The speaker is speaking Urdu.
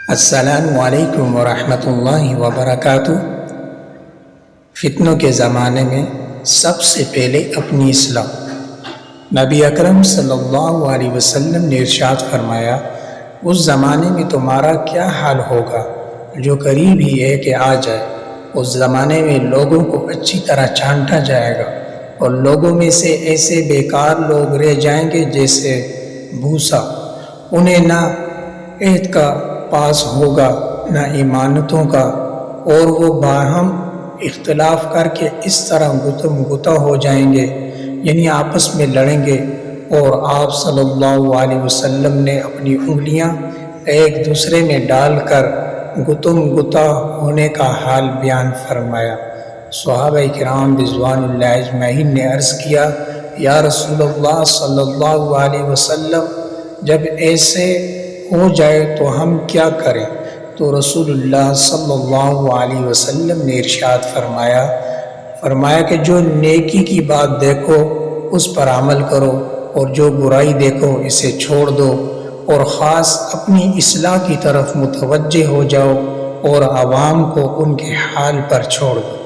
السلام علیکم ورحمۃ اللہ وبرکاتہ۔ فتنوں کے زمانے میں سب سے پہلے اپنی اصلاح۔ نبی اکرم صلی اللہ علیہ وسلم نے ارشاد فرمایا، اس زمانے میں تمہارا کیا حال ہوگا جو قریب ہی ہے کہ آ جائے۔ اس زمانے میں لوگوں کو اچھی طرح چھانٹا جائے گا اور لوگوں میں سے ایسے بیکار لوگ رہ جائیں گے جیسے بھوسا۔ انہیں نہ عہد کا پاس ہوگا نہ ایمانتوں کا، اور وہ باہم اختلاف کر کے اس طرح گتم گتا ہو جائیں گے، یعنی آپس میں لڑیں گے۔ اور آپ صلی اللہ علیہ وسلم نے اپنی انگلیاں ایک دوسرے میں ڈال کر گتم گتا ہونے کا حال بیان فرمایا۔ صحابہ کرام رضوان اللہ اجمعین نے عرض کیا، یا رسول اللہ صلی اللہ علیہ وسلم، جب ایسے ہو جائے تو ہم کیا کریں؟ تو رسول اللہ صلی اللہ علیہ وسلم نے ارشاد فرمایا کہ جو نیکی کی بات دیکھو اس پر عمل کرو، اور جو برائی دیکھو اسے چھوڑ دو، اور خاص اپنی اصلاح کی طرف متوجہ ہو جاؤ اور عوام کو ان کے حال پر چھوڑ دو۔